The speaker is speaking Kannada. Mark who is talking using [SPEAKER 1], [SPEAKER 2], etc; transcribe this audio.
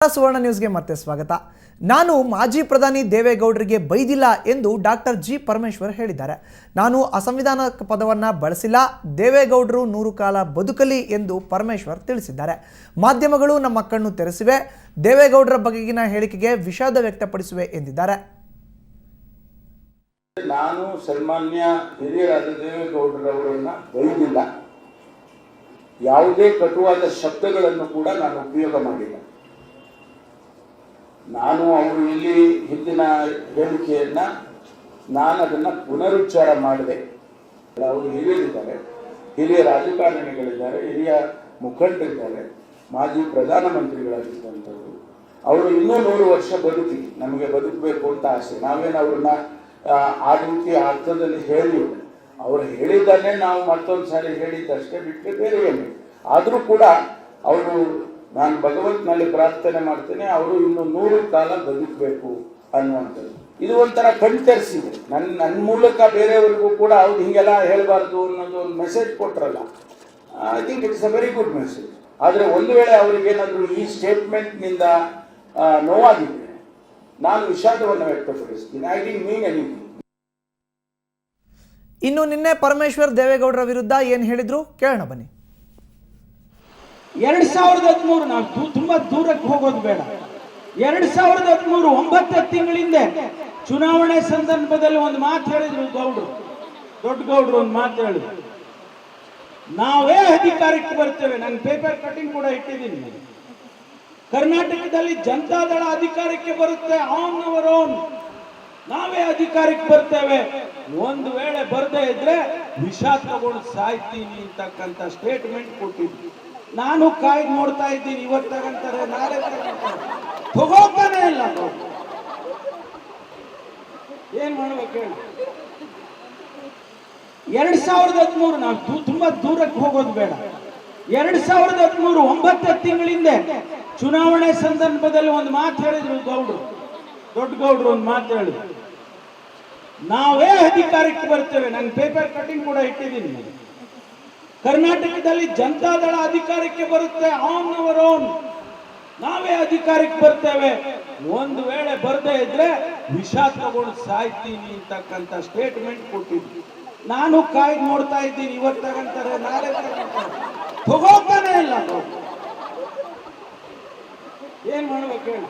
[SPEAKER 1] ಸುವರ್ಣ ನ್ಯೂಸ್ಗೆ ಮತ್ತೆ ಸ್ವಾಗತ. ನಾನು ಮಾಜಿ ಪ್ರಧಾನಿ ದೇವೇಗೌಡರಿಗೆ ಬೈದಿಲ್ಲ ಎಂದು ಡಾಕ್ಟರ್ ಜಿ ಪರಮೇಶ್ವರ್ ಹೇಳಿದ್ದಾರೆ. ನಾನು ಅಸಂವಿಧಾನಿಕ ಪದವನ್ನು ಬಳಸಿಲ್ಲ, ದೇವೇಗೌಡರು 100 ಕಾಲ ಬದುಕಲಿ ಎಂದು ಪರಮೇಶ್ವರ್ ತಿಳಿಸಿದ್ದಾರೆ. ಮಾಧ್ಯಮಗಳು ನಮ್ಮ ಕಣ್ಣು ತೆರೆಸಿವೆ, ದೇವೇಗೌಡರ ಬಗೆಗಿನ ಹೇಳಿಕೆಗೆ ವಿಷಾದ ವ್ಯಕ್ತಪಡಿಸಿವೆ ಎಂದಿದ್ದಾರೆ.
[SPEAKER 2] ನಾನು ಸನ್ಮಾನ್ಯ ಹಿರಿಯರಾದ ದೇವೇಗೌಡರವರನ್ನ ಬೈದಿಲ್ಲ, ಯಾವುದೇ ಕಟುವಾದ ಶಬ್ದಗಳನ್ನು ಕೂಡ ನಾನು ಉಪಯೋಗ ಮಾಡಿಲ್ಲ. ನಾನು ಅವರು ಇಲ್ಲಿ ಹಿಂದಿನ ಹೇಳಿಕೆಯನ್ನ ನಾನು ಅದನ್ನ ಪುನರುಚ್ಚಾರ ಮಾಡಿದೆ. ಅವರು ಹಿರಿಯರಿದ್ದಾರೆ, ಹಿರಿಯ ರಾಜಕಾರಣಿಗಳಿದ್ದಾರೆ, ಹಿರಿಯ ಮುಖಂಡರಿದ್ದಾರೆ, ಮಾಜಿ ಪ್ರಧಾನಮಂತ್ರಿಗಳಾಗಿದ್ದಂಥವ್ರು. ಅವರು ಇನ್ನೂ 100 ವರ್ಷ ಬದುಕಿ ನಮಗೆ ಬದುಕಬೇಕು ಅಂತ ಆಸೆ. ನಾವೇನು ಅವ್ರನ್ನ ಆ ರೀತಿ ಅರ್ಥದಲ್ಲಿ ಹೇಳಿ ಅವ್ರು ಹೇಳಿದ್ದನ್ನೇ ನಾವು ಮತ್ತೊಂದು ಸಾರಿ ಹೇಳಿದ್ದಷ್ಟೇ ಬಿಟ್ಟರೆ ಬೇರೆ ಏನು. ಆದರೂ ಕೂಡ ಅವರು, ನಾನು ಭಗವಂತನಲ್ಲಿ ಪ್ರಾರ್ಥನೆ ಮಾಡ್ತೇನೆ, ಅವರು ಇನ್ನು 100 ಕಾಲ ಬದುಕಬೇಕು ಅನ್ನುವಂಥದ್ದು. ಇದು ಒಂಥರ ಕಣ್ತರಿಸಿದೆ. ನನ್ನ ಮೂಲಕ ಬೇರೆಯವರಿಗೂ ಕೂಡ ಅವ್ರು ಹಿಂಗೆಲ್ಲ ಹೇಳಬಾರ್ದು ಅನ್ನೋದು ಒಂದು ಮೆಸೇಜ್ ಕೊಟ್ರಲ್ಲ. I think it's a very good message. ಆದರೆ ಒಂದು ವೇಳೆ ಅವರಿಗೇನಾದರೂ ಈ ಸ್ಟೇಟ್ಮೆಂಟ್ನಿಂದ ನೋವಾಗಿದ್ರೆ ನಾನು ವಿಷಾದವನ್ನು ವ್ಯಕ್ತಪಡಿಸ್ತೀನಿ. I didn't mean anything.
[SPEAKER 1] ಇನ್ನು ನಿನ್ನೆ ಪರಮೇಶ್ವರ್ ದೇವೇಗೌಡರ ವಿರುದ್ಧ ಏನು ಹೇಳಿದ್ರು ಕೇಳೋಣ ಬನ್ನಿ.
[SPEAKER 3] 2013 ನಾವು ತುಂಬಾ ದೂರಕ್ಕೆ ಹೋಗೋದು ಬೇಡ. 2013 9 ತಿಂಗಳಿಂದ ಚುನಾವಣೆ ಸಂದರ್ಭದಲ್ಲಿ ಒಂದು ಮಾತು ಹೇಳಿದ್ರು ಗೌಡ್ರು, ದೊಡ್ಡ ಗೌಡ್ರು ಒಂದು ಮಾತು ಹೇಳಿದ್ರು, ನಾವೇ ಅಧಿಕಾರಕ್ಕೆ ಬರ್ತೇವೆ. ನಾನು ಪೇಪರ್ ಕಟಿಂಗ್ ಕೂಡ ಇಟ್ಟಿದ್ದೀನಿ. ಕರ್ನಾಟಕದಲ್ಲಿ ಜನತಾದಳ ಅಧಿಕಾರಕ್ಕೆ ಬರುತ್ತೆ, ಆನ್ ಅವರ್ ಓನ್, ನಾವೇ ಅಧಿಕಾರಕ್ಕೆ ಬರ್ತೇವೆ. ಒಂದು ವೇಳೆ ಬರದೇ ಇದ್ರೆ ವಿಷ ತಗೊಂಡು ಸಾಯ್ತೀನಿ ಅಂತಕ್ಕಂಥ ಸ್ಟೇಟ್ಮೆಂಟ್ ಕೊಟ್ಟಿದ್ವಿ. ನಾನು ಕಾಯ್ದು ನೋಡ್ತಾ ಇದ್ದೀನಿ, ಇವತ್ತು ತಗೊಂತಾರೆ, ನಾಳೆ ತಗೋತಾನೆ ಇಲ್ಲ. ಏನ್ ಮಾಡ್ಬೇಕು ಹೇಳಿ? 2013 ನಾವು ತುಂಬಾ ದೂರಕ್ಕೆ ಹೋಗೋದು ಬೇಡ. 2013 9 ತಿಂಗಳಿಂದ ಚುನಾವಣೆ ಸಂದರ್ಭದಲ್ಲಿ ಒಂದು ಮಾತು ಹೇಳಿದ್ರು ಗೌಡ್ರು, ದೊಡ್ಡ ಗೌಡ್ರು ಒಂದು ಮಾತು ಹೇಳಿದ್ರು, ನಾವೇ ಅಧಿಕಾರಕ್ಕೆ ಬರ್ತೇವೆ. ನಾನು ಪೇಪರ್ ಕಟಿಂಗ್ ಕೂಡ ಇಟ್ಟಿದ್ದೀನಿ. ಕರ್ನಾಟಕದಲ್ಲಿ ಜನತಾದಳ ಅಧಿಕಾರಕ್ಕೆ ಬರುತ್ತೆ, ಆನ್ ಅವರ್ ಓನ್, ನಾವೇ ಅಧಿಕಾರಕ್ಕೆ ಬರ್ತೇವೆ. ಒಂದು ವೇಳೆ ಬರದೇ ಇದ್ರೆ ವಿಷ ತಗೊಂಡು ಸಾಯ್ತೀನಿ ಅಂತಕ್ಕಂಥ ಸ್ಟೇಟ್ಮೆಂಟ್ ಕೊಟ್ಟಿದ್ವಿ. ನಾನು ಕಾಯ್ದು ನೋಡ್ತಾ ಇದ್ದೀನಿ, ಇವತ್ತು ತಗೊಂತಾರೆ, ನಾಳೆ ತಗೋತಾನೆ ಇಲ್ಲ. ಏನ್ ಮಾಡ್ಬೇಕು ಹೇಳಿ?